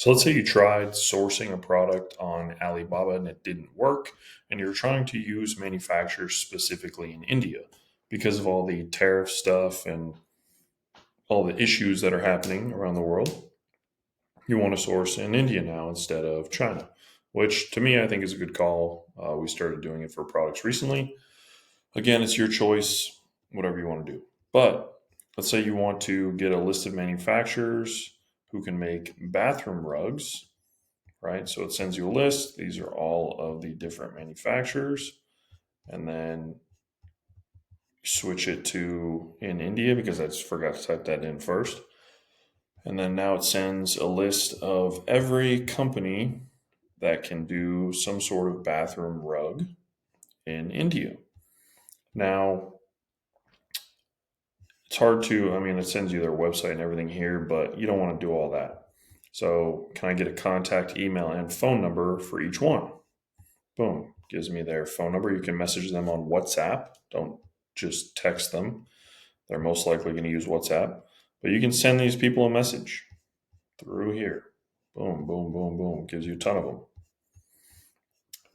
So let's say you tried sourcing a product on Alibaba and it didn't work, and you're trying to use manufacturers specifically in India because of all the tariff stuff and all the issues that are happening around the world. You want to source in India now instead of China, which to me I think is a good call. We started doing it for products recently. Again, it's your choice, whatever you want to do. But let's say you want to get a list of manufacturers who can make bathroom rugs, right? So it sends you a list. These are all of the different manufacturers. And then switch it to in India because I just forgot to type that in first. And then now it sends a list of every company that can do some sort of bathroom rug in India. Now, it's hard to, I mean, it sends you their website and everything here, but you don't want to do all that. So, can I get a contact email and phone number for each one? Boom, gives me their phone number. You can message them on WhatsApp. Don't just text them. They're most likely going to use WhatsApp. But you can send these people a message through here. Boom, boom, boom, boom. Gives you a ton of them.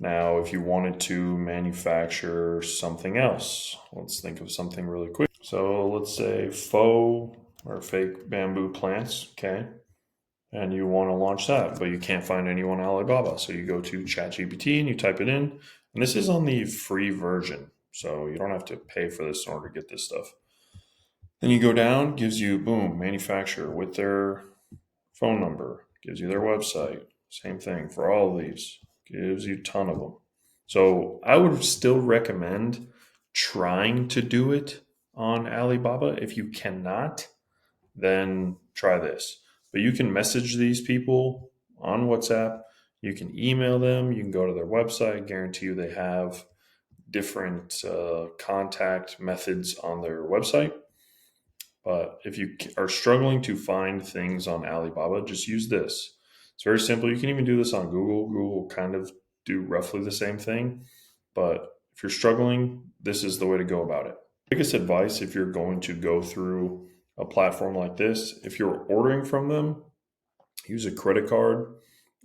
Now, if you wanted to manufacture something else, let's think of something really quick. So let's say faux or fake bamboo plants, okay? And you want to launch that, but you can't find anyone on Alibaba. So you go to ChatGPT and you type it in. And this is on the free version. So you don't have to pay for this in order to get this stuff. Then you go down, gives you, boom, manufacturer with their phone number, gives you their website. Same thing for all of these, gives you a ton of them. So I would still recommend trying to do it on Alibaba. If you cannot, then try this. But you can message these people on WhatsApp. You can email them. You can go to their website. I guarantee you they have different contact methods on their website. But if you are struggling to find things on Alibaba, just use this. It's very simple. You can even do this on Google. Google will kind of do roughly the same thing. But if you're struggling, this is the way to go about it. Biggest advice if you're going to go through a platform like this, if you're ordering from them, use a credit card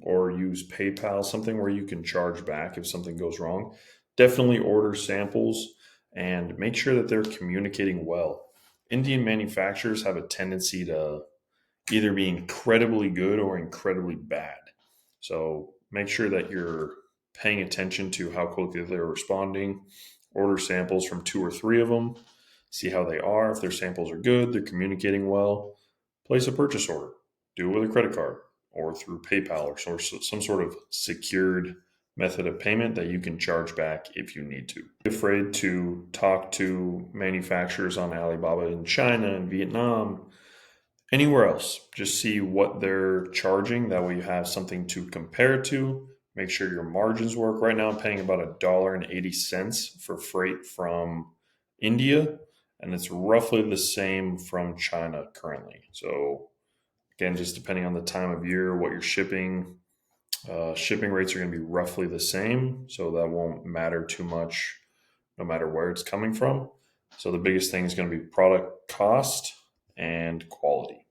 or use PayPal, something where you can charge back if something goes wrong. Definitely order samples and make sure that they're communicating well. Indian manufacturers have a tendency to either be incredibly good or incredibly bad. So make sure that you're paying attention to how quickly they're responding. Order samples from 2 or 3 of them. See how they are. If their samples are good, they're communicating well, place a purchase order. Do it with a credit card or through PayPal or some sort of secured method of payment that you can charge back if you need to. Be afraid to talk to manufacturers on Alibaba in China and Vietnam, anywhere else. Just see what they're charging. That way you have something to compare to. Make sure your margins work. Right now I'm paying about $1.80 for freight from India, and it's roughly the same from China currently. So again, just depending on the time of year, what you're shipping, shipping rates are going to be roughly the same, so that won't matter too much no matter where it's coming from. So the biggest thing is going to be product cost and quality.